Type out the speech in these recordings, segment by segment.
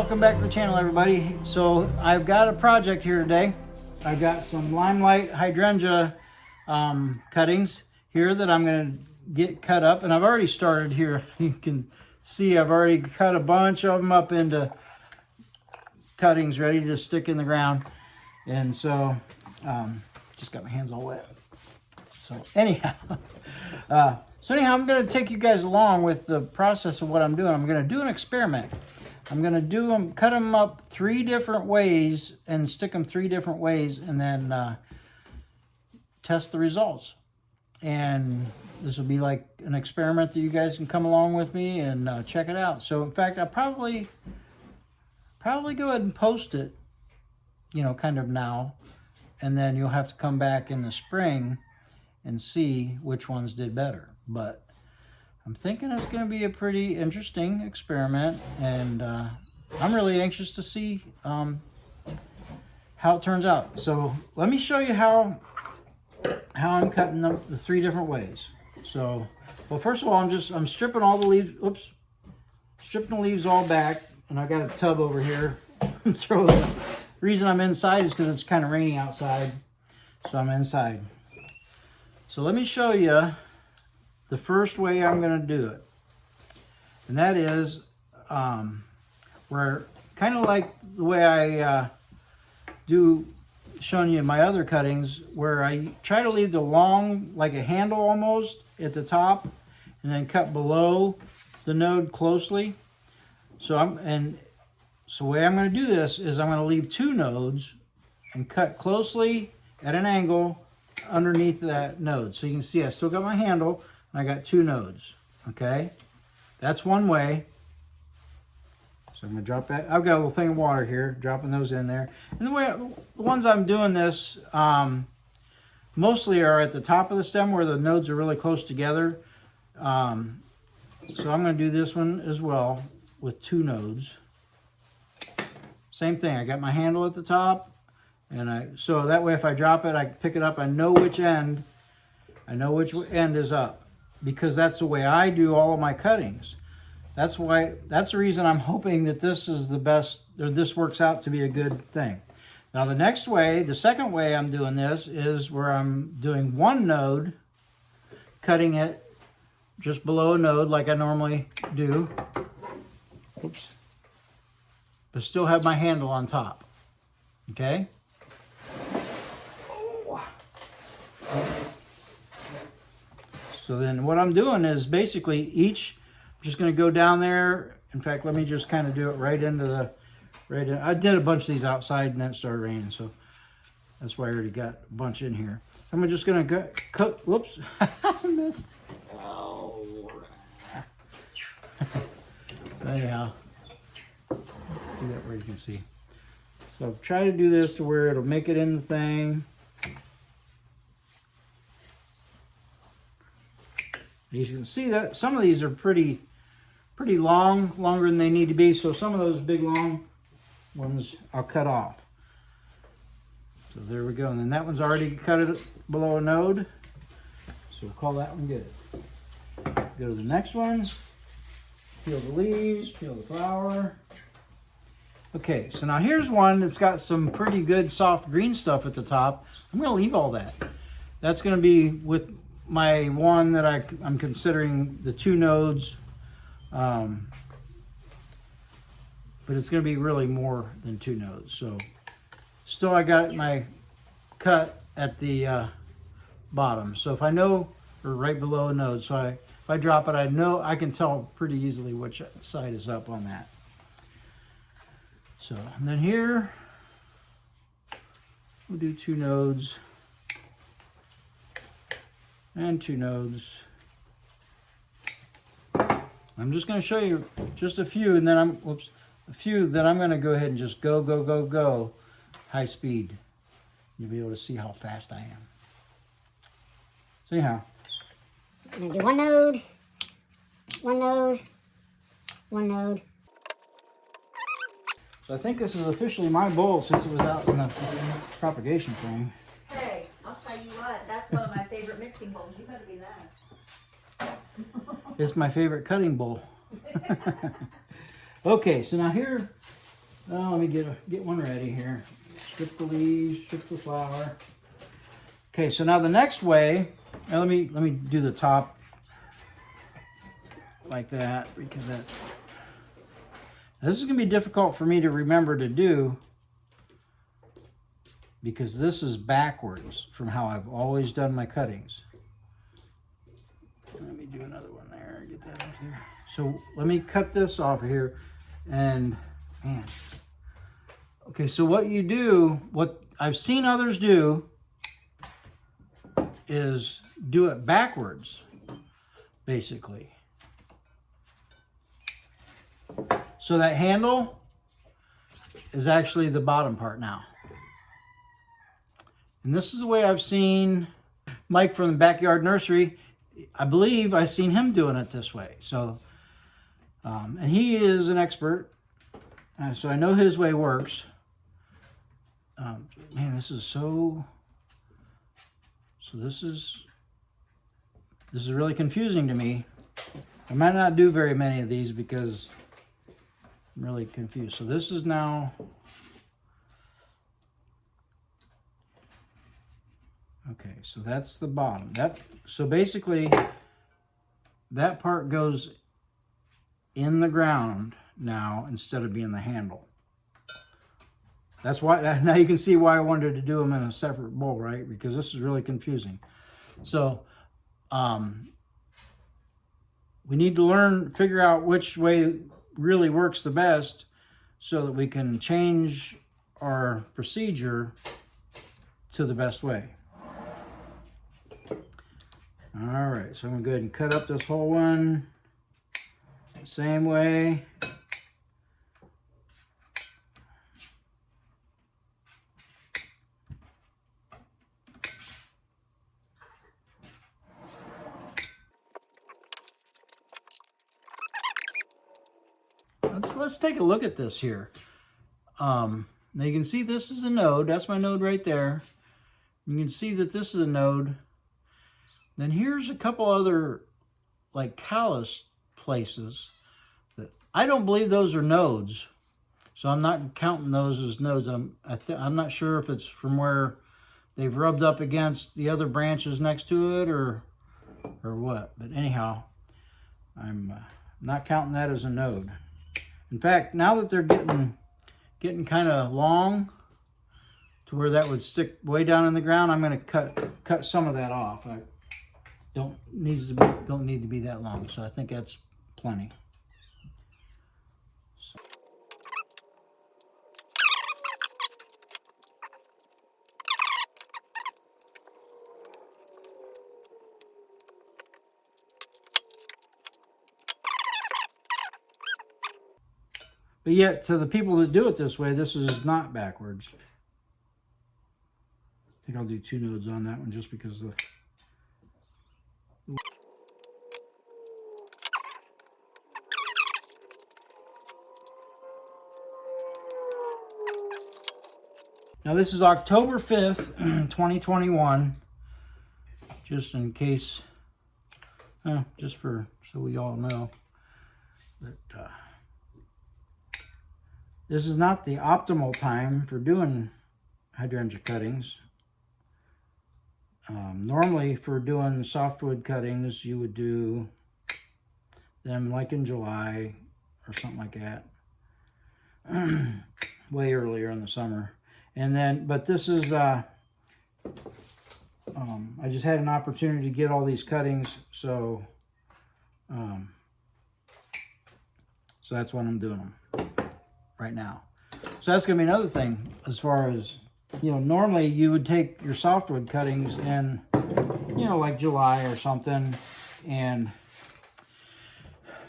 welcome back to the channel, everybody. So I've got a project here today. I've got some limelight hydrangea cuttings here that I'm going to get cut up, and I've already started here. You can see I've already cut a bunch of them up into cuttings ready to stick in the ground. And so just got my hands all wet. So anyhow, I'm going to take you guys along with the process of what I'm doing. I'm going to do an experiment. I'm going to cut them up 3 different ways and stick them 3 different ways, and then test the results. And this will be like an experiment that you guys can come along with me and check it out. So in fact, I'll probably go ahead and post it, kind of now, and then you'll have to come back in the spring and see which ones did better. But I'm thinking it's going to be a pretty interesting experiment, and I'm really anxious to see how it turns out. So let me show you how I'm cutting them the 3 different ways. So, well, first of all, I'm stripping all the leaves. Oops, stripping the leaves all back, and I got a tub over here. The reason I'm inside is because it's kind of rainy outside, so I'm inside. So let me show you the first way I'm going to do it, and that is where kind of like the way I do showing you my other cuttings, where I try to leave the long, like a handle almost at the top, and then cut below the node closely. So the way I'm going to do this is I'm going to leave 2 nodes and cut closely at an angle underneath that node. So you can see I still got my handle, and I got 2 nodes. Okay, that's one way. So I'm going to drop that. I've got a little thing of water here, dropping those in there. And the ones I'm doing this mostly are at the top of the stem where the nodes are really close together. So I'm going to do this one as well with 2 nodes. Same thing. I got my handle at the top, and so that way if I drop it, I pick it up. I know which end is up, because that's the way I do all of my cuttings. That's the reason I'm hoping that this is the best, or this works out to be a good thing. Now the second way I'm doing this is where I'm doing 1 node, cutting it just below a node like I normally do. Oops. But still have my handle on top. Okay? So then what I'm doing is basically I'm just going to go down there. In fact, let me just kind of do it right into I did a bunch of these outside, and then it started raining, so that's why I already got a bunch in here. I'm just going to cut. Whoops, I missed. Oh. Anyhow, do that where you can see. So try to do this to where it'll make it in the thing. You can see that some of these are pretty long, longer than they need to be. So some of those big long ones I'll cut off. So there we go. And then that one's already cut it below a node. So we'll call that one good. Go to the next one. Peel the leaves, peel the flower. Okay, so now here's one that's got some pretty good soft green stuff at the top. I'm going to leave all that. That's going to be with my one that I'm considering the 2 nodes. But it's going to be really more than 2 nodes. So still I got my cut at the bottom. So if I know, or right below a node, so if I drop it, I can tell pretty easily which side is up on that. So, and then here, we'll do 2 nodes and 2 nodes. I'm just going to show you just a few, and then I'm going to go ahead and just go high speed. You'll be able to see how fast I am. So anyhow, so I'm going to do 1 node, 1 node, 1 node. So I think this is officially my bowl since it was out in the propagation thing. Hey, I'll tell you what, that's one of my favorite mixing bowls. You better be nice. It's my favorite cutting bowl. Okay, so now here Oh, let me get one ready here. Strip the leaves, strip the flower. Okay, so now the next way, now let me do the top like that, because this is gonna be difficult for me to remember to do, because this is backwards from how I've always done my cuttings. Let me do another one there, get that off there. So let me cut this off here, and man. Okay, so what you do, what I've seen others do, is do it backwards, basically. So that handle is actually the bottom part now. And this is the way I've seen Mike from the Backyard Nursery. I believe I've seen him doing it this way. So, and he is an expert, so I know his way works. Man, this is so this is really confusing to me. I might not do very many of these because I'm really confused. So this is now, okay, so that's the bottom. So basically that part goes in the ground now instead of being the handle. That's why, now you can see why I wanted to do them in a separate bowl, right? Because this is really confusing. So we need to figure out which way really works the best so that we can change our procedure to the best way. All right, so I'm gonna go ahead and cut up this whole one the same way. Let's take a look at this here. Now you can see this is a node. That's my node right there. You can see that this is a node. Then here's a couple other like callus places that I don't believe those are nodes. So I'm not counting those as nodes. I'm not sure if it's from where they've rubbed up against the other branches next to it or what. But anyhow, I'm not counting that as a node. In fact, now that they're getting kind of long to where that would stick way down in the ground, I'm going to cut some of that off. I don't need to be that long, so I think that's plenty. But yet, to the people that do it this way, this is not backwards. I think I'll do 2 nodes on that one just because the... Now this is October 5th, 2021. Just in case, just for, so we all know that this is not the optimal time for doing hydrangea cuttings. Normally for doing softwood cuttings, you would do them like in July or something like that. Way earlier in the summer. And then, but this is, I just had an opportunity to get all these cuttings, so that's when I'm doing them right now. So that's gonna be another thing as far as, normally you would take your softwood cuttings in, like July or something, and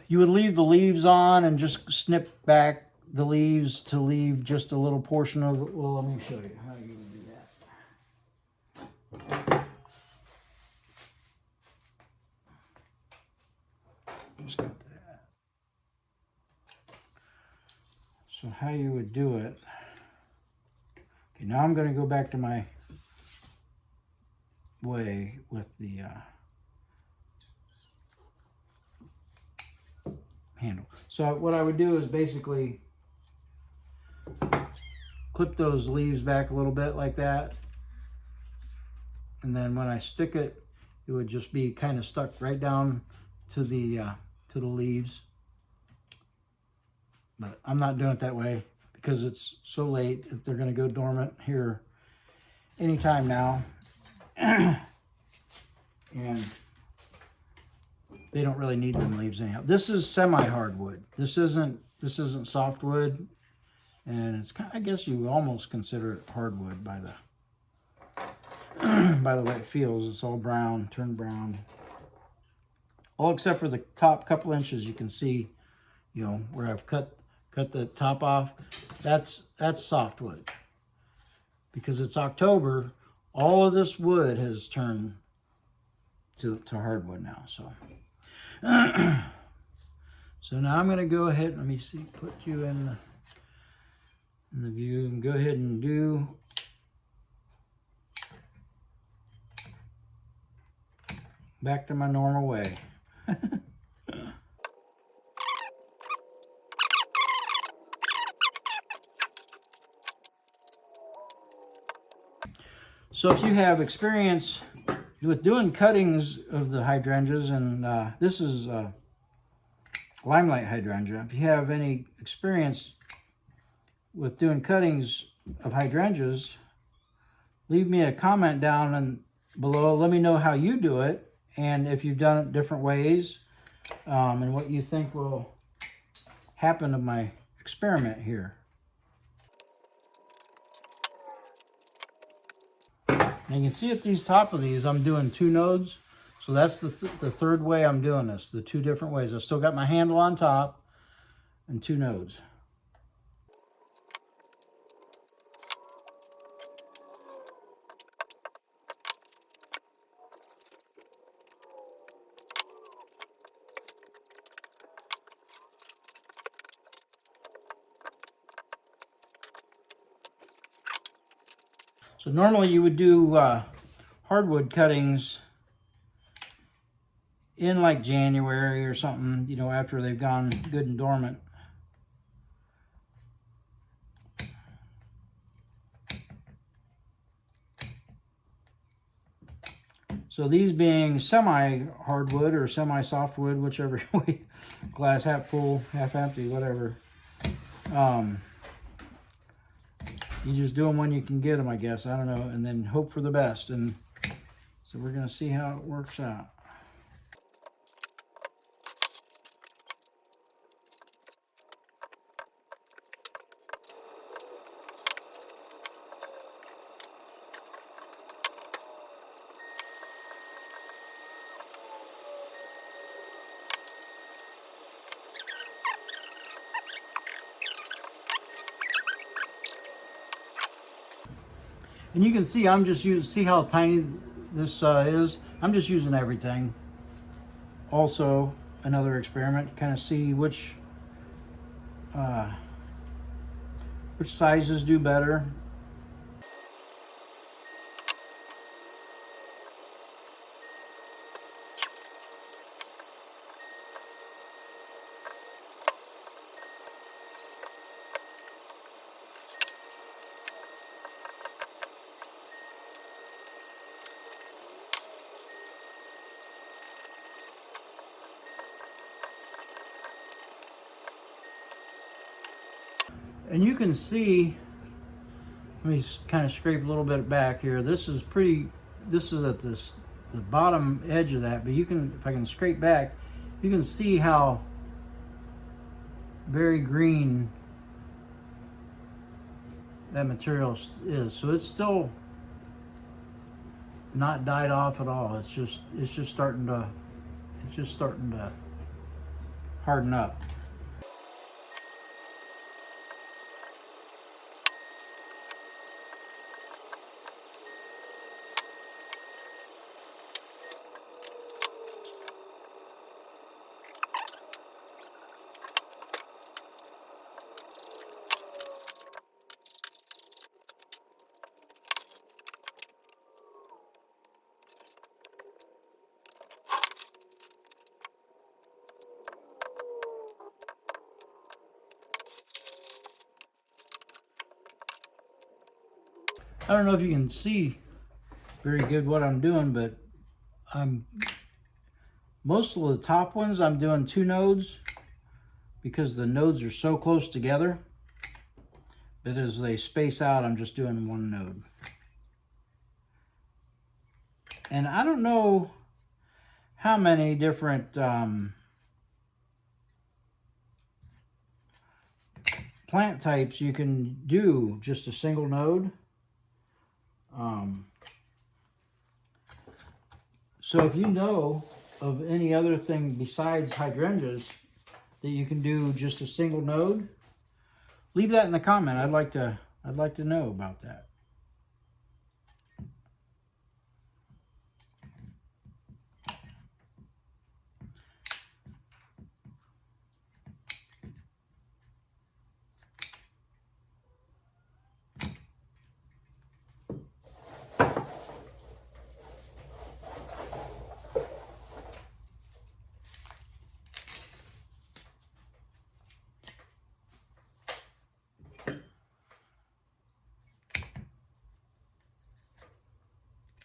you would leave the leaves on and just snip back the leaves to leave just a little portion of it. Well, let me show you how you would do that. Just got that. So how you would do it. Okay, now I'm going to go back to my way with the handle. So what I would do is basically clip those leaves back a little bit like that. And then when I stick it, it would just be kind of stuck right down to the leaves. But I'm not doing it that way because it's so late that they're going to go dormant here anytime now. And they don't really need them leaves anyhow. This is semi-hardwood. This isn't softwood, and it's kind of, I guess you would almost consider it hardwood by the by the way it feels. It's all brown, turned brown. All except for the top couple inches, you can see, you know, where I've cut the top off. That's softwood. Because it's October, all of this wood has turned to hardwood now. So, so now I'm going to go ahead. Let me see. Put you in the view and go ahead and do. Back to my normal way. So if you have experience with doing cuttings of the hydrangeas, and this is limelight hydrangea, if you have any experience with doing cuttings of hydrangeas, leave me a comment down and below. Let me know how you do it, and if you've done it different ways, and what you think will happen to my experiment here. And you can see at these top of these, I'm doing 2 nodes. So that's the third way I'm doing this, the 2 different ways. I still got my handle on top and 2 nodes. So normally you would do hardwood cuttings in like January or something, you know, after they've gone good and dormant. So these being semi-hardwood or semi-softwood, whichever way, glass half full, half empty, whatever. You just do them when you can get them, I guess. I don't know. And then hope for the best. And so we're going to see how it works out. And you can see I'm just see how tiny this is. I'm just using everything. Also, another experiment, kind of see which sizes do better. And you can see, let me kind of scrape a little bit back here. This is pretty, this is at the bottom edge of that, but you can, if I can scrape back, you can see how very green that material is. So it's still not died off at all. It's just starting to harden up. I don't know if you can see very good what I'm doing, but most of the top ones I'm doing 2 nodes because the nodes are so close together. But as they space out, I'm just doing 1 node. And I don't know how many different plant types you can do just a single node. So if you know of any other thing besides hydrangeas that you can do just a single node, leave that in the comment. I'd like to know about that.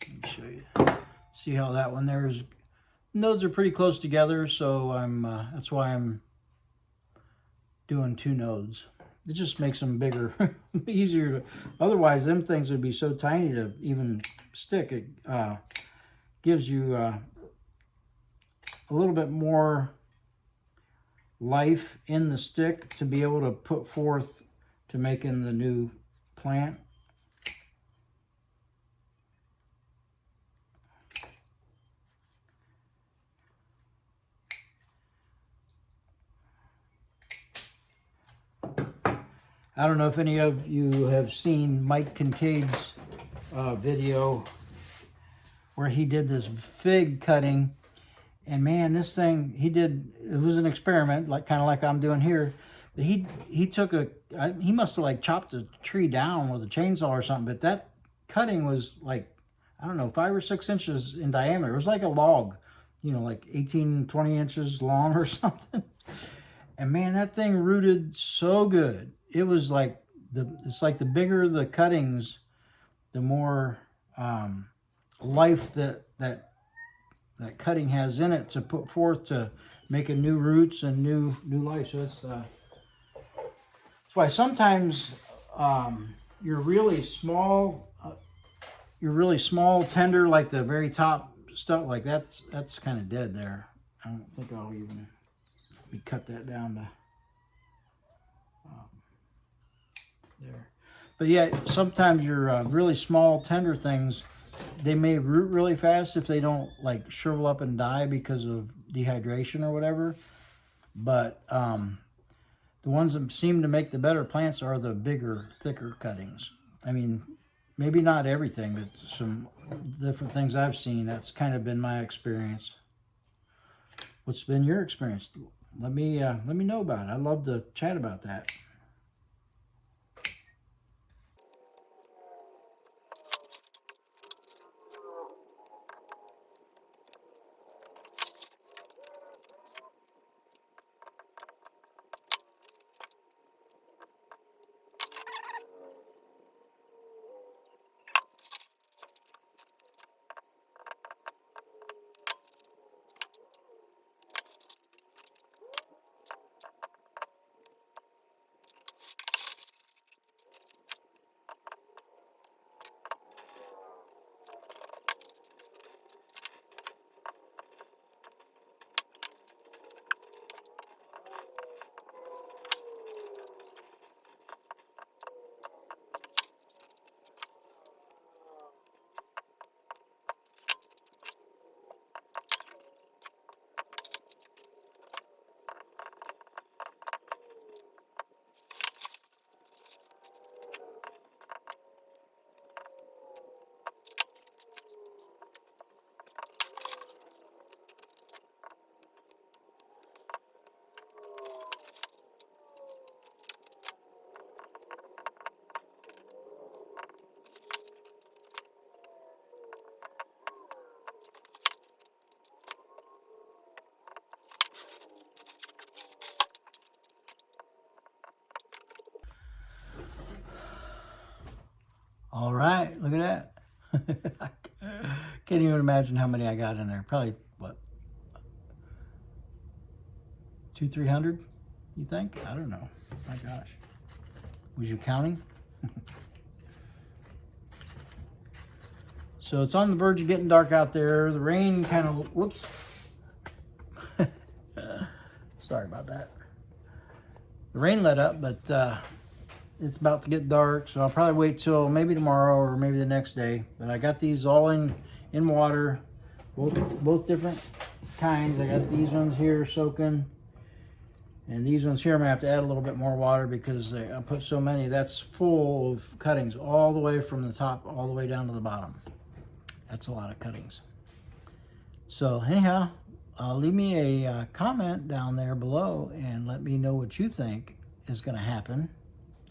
Let me show you. See how that one there is. Nodes are pretty close together, so that's why I'm doing 2 nodes. It just makes them bigger, easier. Otherwise, them things would be so tiny to even stick. It gives you a little bit more life in the stick to be able to put forth to making the new plant. I don't know if any of you have seen Mike Kincaid's video where he did this fig cutting, and man, this thing it was an experiment, like kind of like I'm doing here. But he took he must have like chopped a tree down with a chainsaw or something. But that cutting was like, I don't know, 5 or 6 inches in diameter. It was like a log, you know, like 18, 20 inches long or something. And man, that thing rooted so good. It was like it's like the bigger the cuttings, the more life that cutting has in it to put forth to making new roots and new life. So that's why sometimes you're really small, tender, like the very top stuff, like that's kind of dead there. I don't think I'll even cut that down to there. But yeah, sometimes your really small, tender things, they may root really fast if they don't like shrivel up and die because of dehydration or whatever. But the ones that seem to make the better plants are the bigger, thicker cuttings. I mean, maybe not everything, but some different things I've seen, that's kind of been my experience. What's been your experience? Let me know about it. I'd love to chat about that. All right, look at that. I can't even imagine how many I got in there. Probably, what, 200-300, you think? I don't know. My gosh. Was you counting? So it's on the verge of getting dark out there. The rain kind of, whoops. Sorry about that. The rain let up, but it's about to get dark, so I'll probably wait till maybe tomorrow or maybe the next day. But I got these all in water, both different kinds. I got these ones here soaking, and these ones here I'm gonna have to add a little bit more water because I put so many. That's full of cuttings all the way from the top all the way down to the bottom. That's a lot of cuttings. So anyhow, leave me a comment down there below and let me know what you think is going to happen,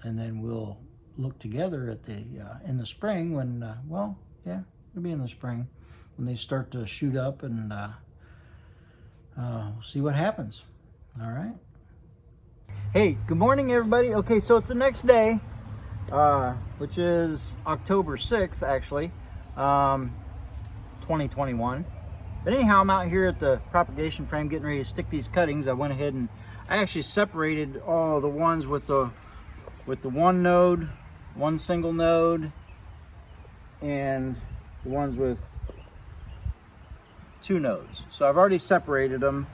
and then we'll look together at the in the spring when well, yeah, it'll be in the spring when they start to shoot up, and we'll see what happens. All right. Hey, good morning, everybody. Okay, so it's the next day, which is October 6th, actually, 2021. But anyhow, I'm out here at the propagation frame getting ready to stick these cuttings. I went ahead and I actually separated all the ones with the one node, one single node, and the ones with two nodes. So I've already separated them,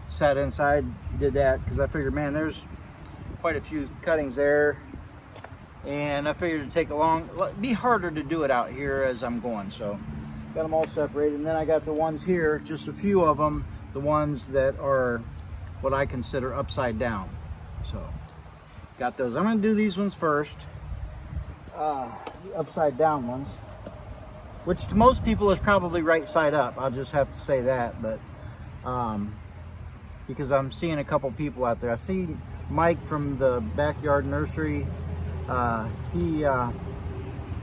sat inside, did that because I figured, man, there's quite a few cuttings there, and I figured it'd take be harder to do it out here as I'm going. So got them all separated, and then I got the ones here, just a few of them, the ones that are what I consider upside down. So got those. I'm going to do these ones first, the upside down ones, which to most people is probably right side up. I'll just have to say that, but because I'm seeing a couple people out there. I see Mike from the Backyard Nursery.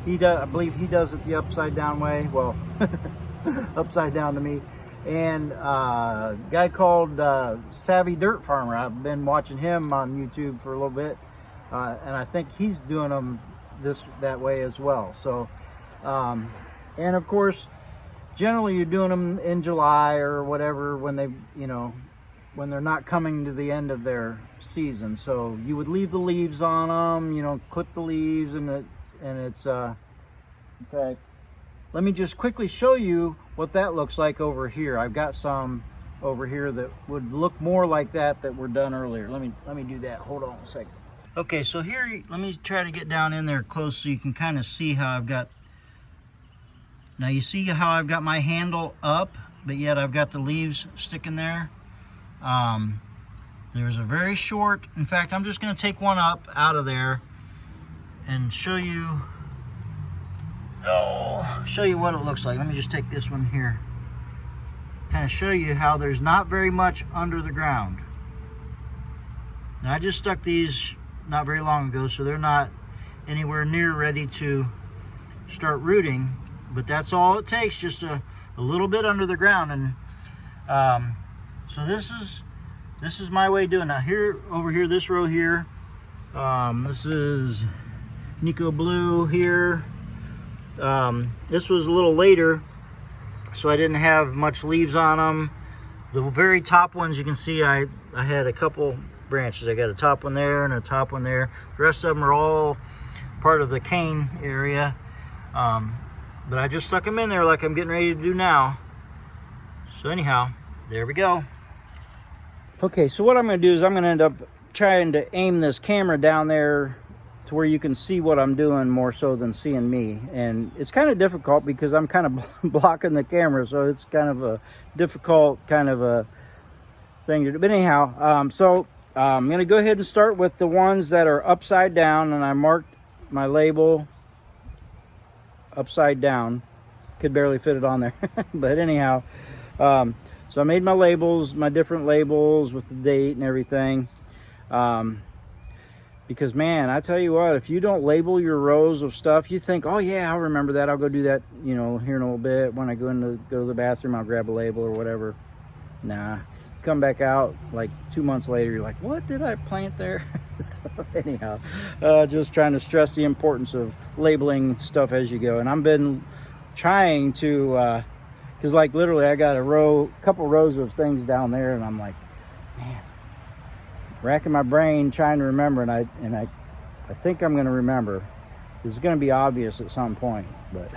He does, I believe he does it the upside down way. Well, upside down to me. And a guy called Savvy Dirt Farmer. I've been watching him on YouTube for a little bit, and I think he's doing them that way as well. So, and of course, generally you're doing them in July or whatever when they, when they're not coming to the end of their season. So you would leave the leaves on them, clip the leaves, and it's in fact, let me just quickly show you what that looks like over here. I've got some over here that would look more like that were done earlier. Let me do that. Hold on a second. Okay, so here, let me try to get down in there close so you can kind of see how I've got. Now you see how I've got my handle up, but yet I've got the leaves sticking there. There's a very short, in fact, I'm just going to take one up out of there and show you what it looks like. Let me just take this one here, kind of show you how there's not very much under the ground. Now I just stuck these not very long ago, so they're not anywhere near ready to start rooting, but that's all it takes, just a little bit under the ground. And so this is my way of doing it. Now over here, this row here, this is Nico Blue here. This was a little later, so I didn't have much leaves on them. The very top ones, you can see I had a couple branches. I got a top one there and a top one there. The rest of them are all part of the cane area, but I just stuck them in there like I'm getting ready to do now. So anyhow, there we go. Okay, so what I'm going to do is I'm going to end up trying to aim this camera down there to where you can see what I'm doing more so than seeing me. And it's kind of difficult because I'm kind of blocking the camera, so it's kind of a difficult kind of a thing to do. But anyhow, so I'm going to go ahead and start with the ones that are upside down, and I marked my label upside down. Could barely fit it on there. But anyhow, so I made my labels, my different labels with the date and everything. Because man, I tell you what, if you don't label your rows of stuff, you think, oh yeah, I'll remember that. I'll go do that, here in a little bit. When I go to the bathroom, I'll grab a label or whatever. Nah, come back out like 2 months later, you're like, what did I plant there? So anyhow, just trying to stress the importance of labeling stuff as you go. And I've been trying to, because like literally I got a couple rows of things down there, and I'm like, man, racking my brain trying to remember, and I think I'm going to remember. It's going to be obvious at some point, but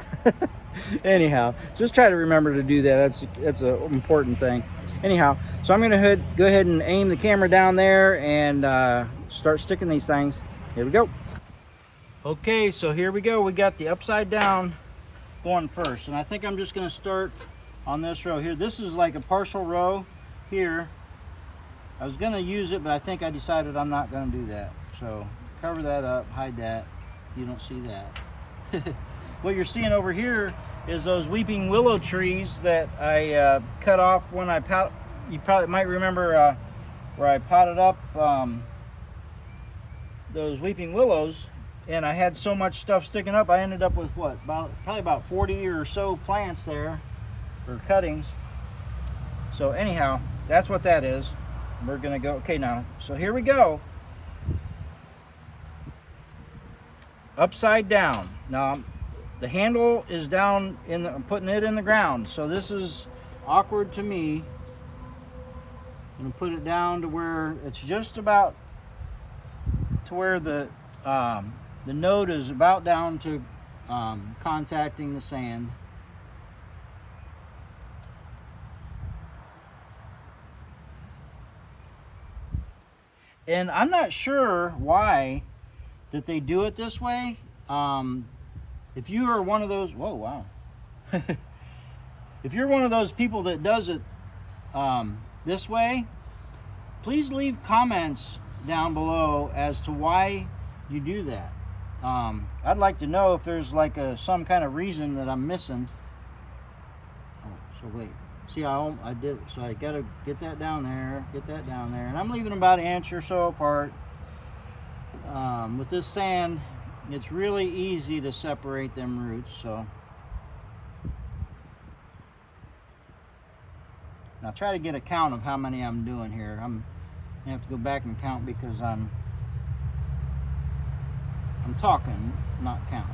anyhow, just try to remember to do that. That's an important thing. Anyhow, so I'm going to go ahead and aim the camera down there and start sticking these things. Here we go. Okay, so here we go. We got the upside down going first, and I think I'm just going to start on this row here. This is like a partial row here. I was going to use it, but I think I decided I'm not going to do that. So cover that up, hide that. You don't see that. What you're seeing over here is those weeping willow trees that I cut off when you probably might remember where I potted up those weeping willows, and I had so much stuff sticking up, I ended up with probably about 40 or so plants there, or cuttings. So anyhow, that's what that is. We're gonna go, okay, now, so here we go. Upside down. Now, the handle is down I'm putting it in the ground, so this is awkward to me. I'm gonna put it down to where it's just about to where the node is about down to contacting the sand. And I'm not sure why that they do it this way. If you are one of those, whoa, wow. If you're one of those people that does it this way, please leave comments down below as to why you do that. I'd like to know if there's like some kind of reason that I'm missing. Oh, so wait, see, I did, so I gotta get that down there, and I'm leaving about an inch or so apart. With this sand, it's really easy to separate them roots, so. Now try to get a count of how many I'm doing here. I'm gonna have to go back and count because I'm talking, not counting.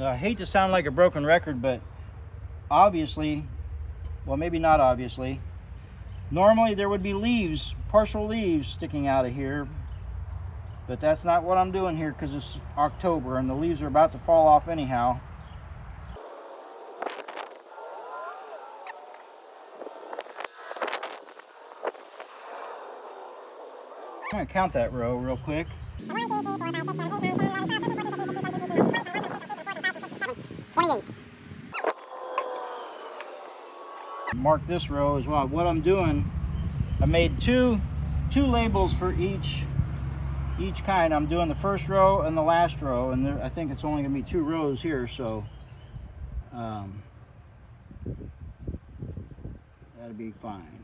I hate to sound like a broken record, but obviously, well, maybe not obviously, normally there would be leaves, partial leaves sticking out of here, but that's not what I'm doing here because it's October and the leaves are about to fall off anyhow. I'm going to count that row real quick. 1, 2, 3, 4, 5, 6, 7, 8, 9, 10, 11, 12, 13, 14, 15, 16, 17, 18, 19, 20, 28. Mark this row as well. What I'm doing, I made two labels for each kind. I'm doing the first row and the last row, and I think it's only going to be 2 rows here, so that'll be fine.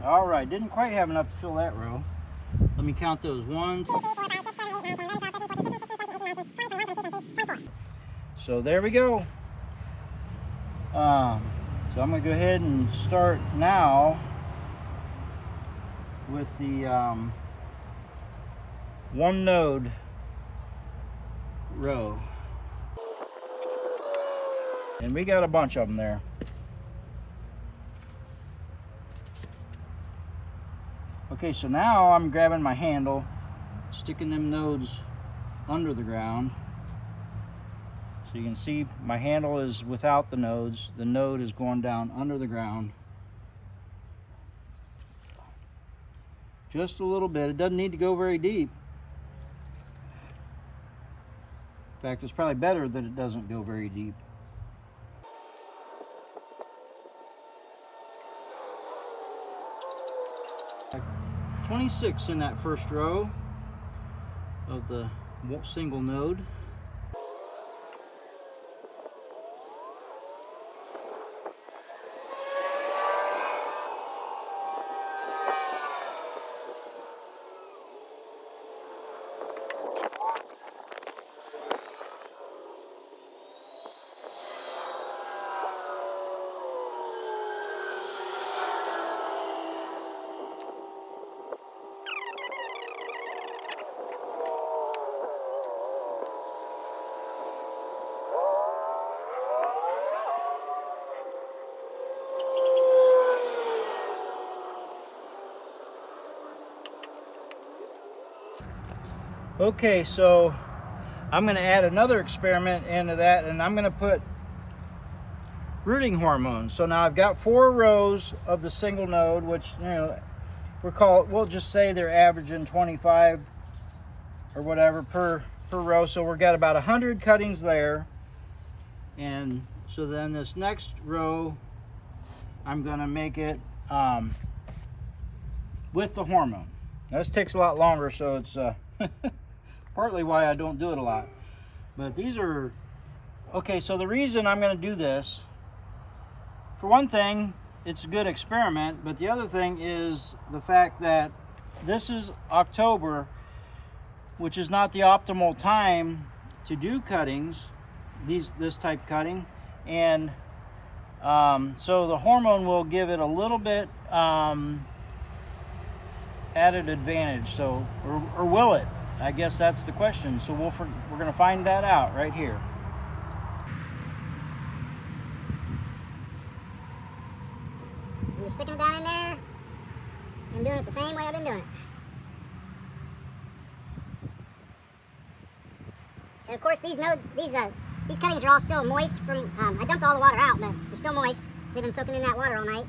All right, didn't quite have enough to fill that row. Let me count those. 1, 2, 3, 4, 5, 6, 7, 8, 9, 10, 11, 12, 13, 14, 15, 16, 17, 18, 19, 20, 21, 22, 23, 24. So there we go. So I'm going to go ahead and start now with the 1 node row. And we got a bunch of them there. Okay, so now I'm grabbing my handle, sticking them nodes under the ground. So you can see my handle is without the nodes. The node is going down under the ground. Just a little bit. It doesn't need to go very deep. In fact, it's probably better that it doesn't go very deep. 26 in that first row of the single node. Okay, so I'm going to add another experiment into that, and I'm going to put rooting hormone. So now I've got 4 rows of the single node, which, you know, we'll just say they're averaging 25 or whatever per row. So we've got about 100 cuttings there. And so then this next row, I'm going to make it with the hormone. Now this takes a lot longer, so it's partly why I don't do it a lot. But these are, okay, so the reason I'm going to do this, for one thing, it's a good experiment, but the other thing is the fact that this is October, which is not the optimal time to do cuttings, this type cutting, and so the hormone will give it a little bit added advantage. So, or will it? I guess that's the question. So we're going to find that out right here. I'm just sticking it down in there. I'm doing it the same way I've been doing it. And of course, these cuttings are all still moist from. I dumped all the water out, but they're still moist because they've been soaking in that water all night.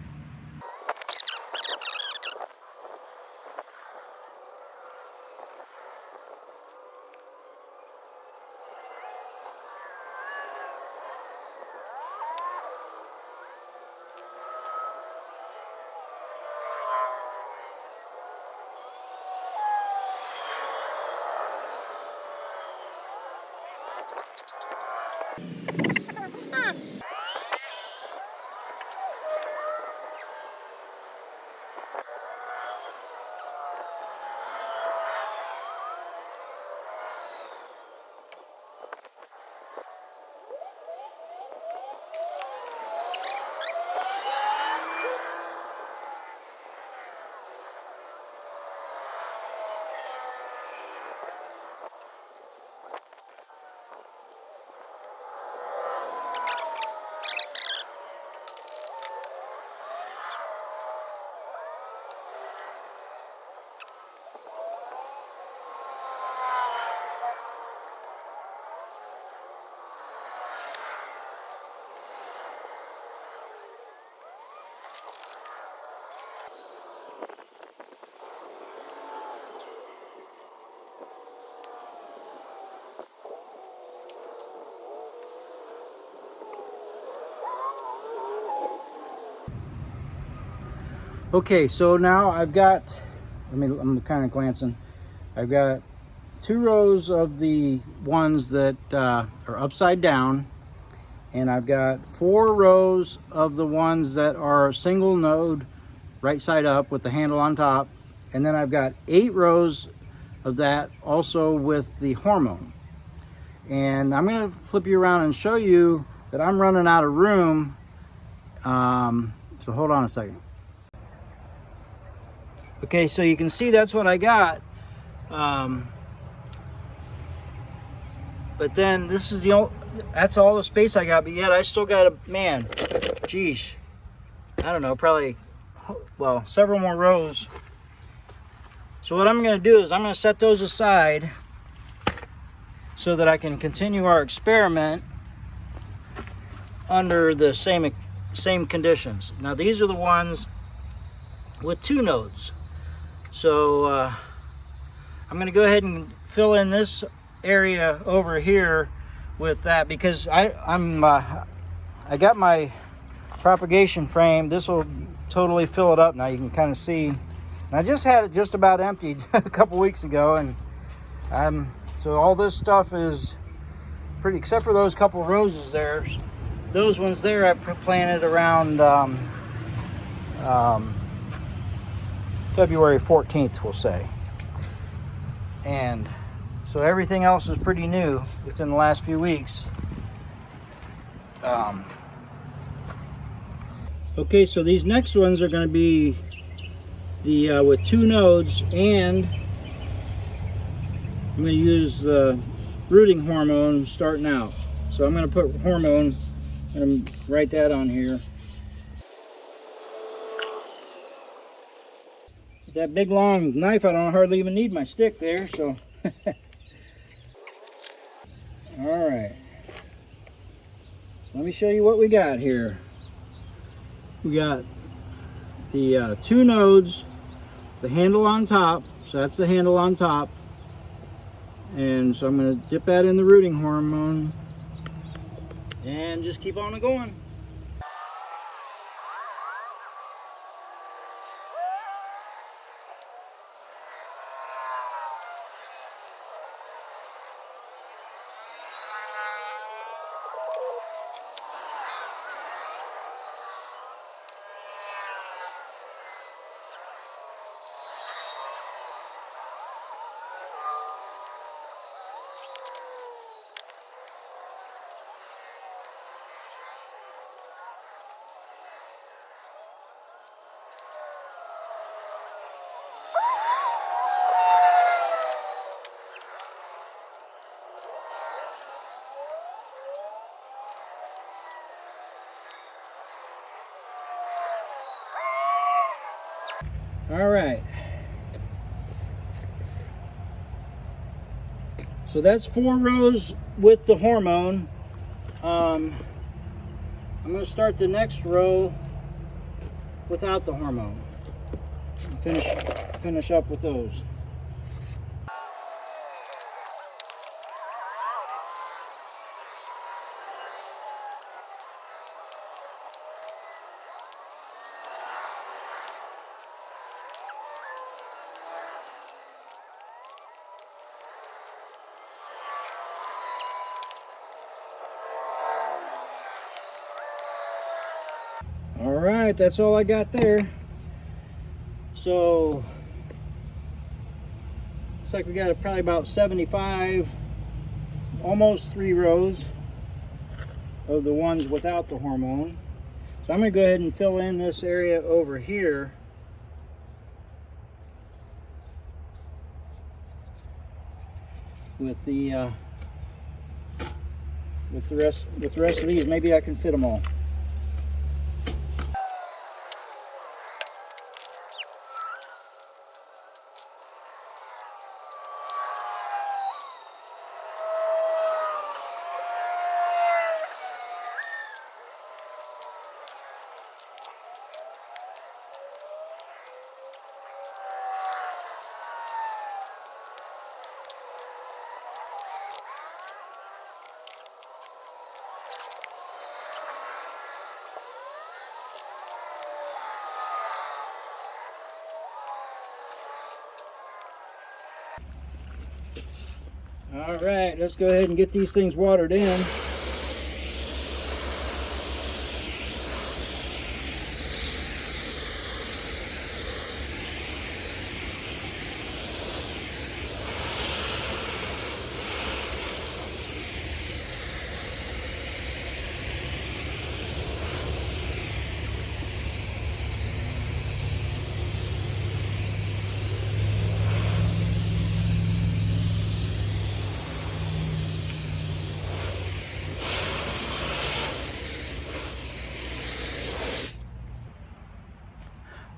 Okay, so now I've got, I'm kind of glancing. I've got 2 rows of the ones that are upside down, and I've got 4 rows of the ones that are single node, right side up with the handle on top, and then I've got 8 rows of that also with the hormone. And I'm going to flip you around and show you that I'm running out of room. So hold on a second. Okay, so you can see that's what I got. But then this is that's all the space I got, but yet I still got geez, I don't know, probably, well, several more rows. So what I'm going to do is I'm going to set those aside so that I can continue our experiment under the same conditions. Now these are the ones with 2 nodes. So I'm going to go ahead and fill in this area over here with that, because I got my propagation frame. This will totally fill it up. Now you can kind of see And I just had it just about emptied a couple weeks ago, and so all this stuff is pretty, except for those couple roses there. Those ones there I planted around February 14th, we'll say. And so everything else is pretty new within the last few weeks. Okay, so these next ones are going to be the with 2 nodes, and I'm going to use the rooting hormone starting out. So I'm going to put hormone, and write that on here. With that big long knife, I don't hardly even need my stick there, so. All right. So let me show you what we got here. We got the 2 nodes, the handle on top, so that's the handle on top. And so I'm going to dip that in the rooting hormone and just keep on going. All right. So that's 4 rows with the hormone. I'm going to start the next row without the hormone. Finish up with those. All right, that's all I got there. So looks like we got probably about 75, almost 3 rows of the ones without the hormone. So I'm going to go ahead and fill in this area over here with the rest of these. Maybe I can fit them all. All right, let's go ahead and get these things watered in.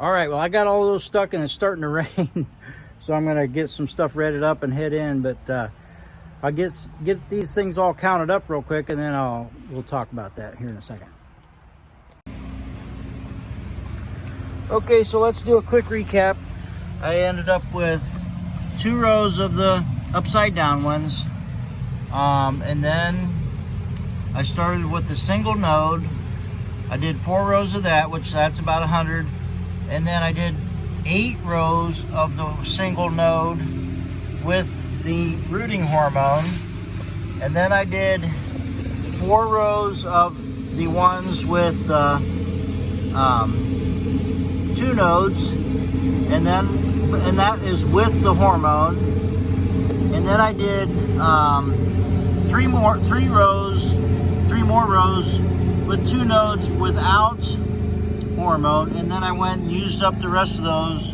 All right, well, I got all those stuck and it's starting to rain, so I'm gonna get some stuff readied up and head in. But I'll get these things all counted up real quick, and then we'll talk about that here in a second. Okay, so let's do a quick recap. I ended up with 2 rows of the upside down ones, and then I started with the single node. I did 4 rows of that, which that's about 100. And then I did 8 rows of the single node with the rooting hormone, and then I did 4 rows of the ones with 2 nodes, and that is with the hormone. And then I did 3 more rows with 2 nodes without hormone, and then I went and used up the rest of those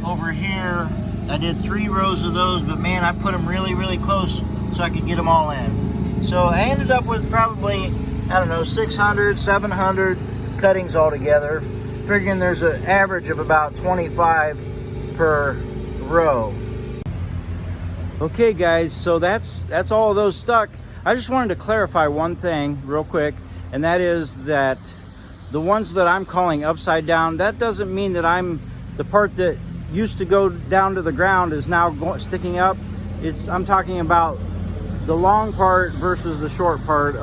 over here. I did 3 rows of those, but man, I put them really, really close so I could get them all in. So I ended up with probably, I don't know, 600, 700 cuttings altogether, figuring there's an average of about 25 per row. Okay guys, so that's all of those stuck. I just wanted to clarify one thing real quick, and that is that the ones that I'm calling upside down, that doesn't mean that the part that used to go down to the ground is now sticking up. I'm talking about the long part versus the short part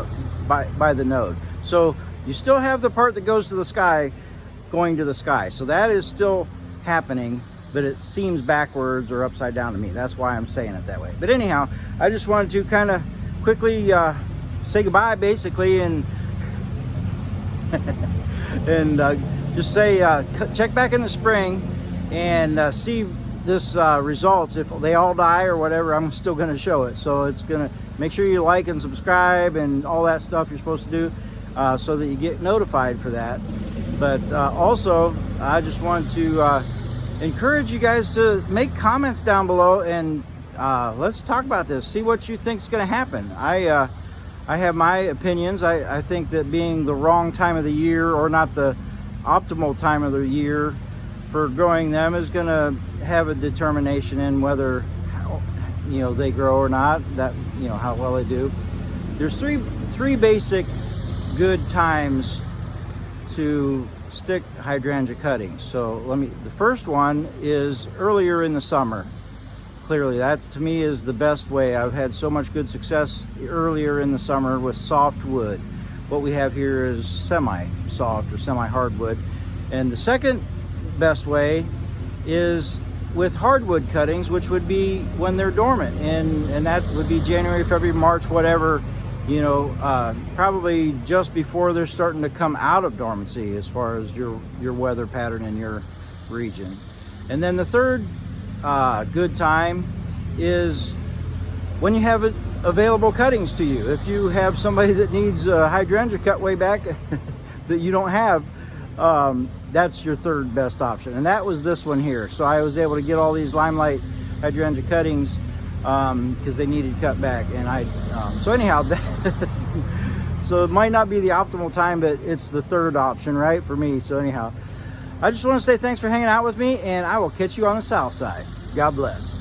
by the node. So you still have the part that goes to the sky going to the sky. So that is still happening, but it seems backwards or upside down to me. That's why I'm saying it that way. But anyhow, I just wanted to kind of quickly say goodbye basically, and and just say check back in the spring and see this results. If they all die or whatever, I'm still going to show it. So it's going to make sure you like and subscribe and all that stuff you're supposed to do, so that you get notified for that. But also I just wanted to encourage you guys to make comments down below, and let's talk about this. See what you think is going to happen. I have my opinions. I think that being the wrong time of the year, or not the optimal time of the year for growing them, is going to have a determination in whether they grow or not. That how well they do. There's three basic good times to stick hydrangea cuttings. So the first one is earlier in the summer. Clearly that to me is the best way. I've had so much good success earlier in the summer with soft wood. What we have here is semi-soft or semi-hardwood. And the second best way is with hardwood cuttings, which would be when they're dormant, and that would be January, February, March, whatever, probably just before they're starting to come out of dormancy as far as your weather pattern in your region. And then the third good time is when you have available cuttings to you. If you have somebody that needs a hydrangea cut way back that you don't have, that's your third best option, and that was this one here. So I was able to get all these limelight hydrangea cuttings because they needed cut back, and so anyhow, so it might not be the optimal time, but it's the third option, right, for me. So anyhow, I just want to say thanks for hanging out with me, and I will catch you on the south side. God bless.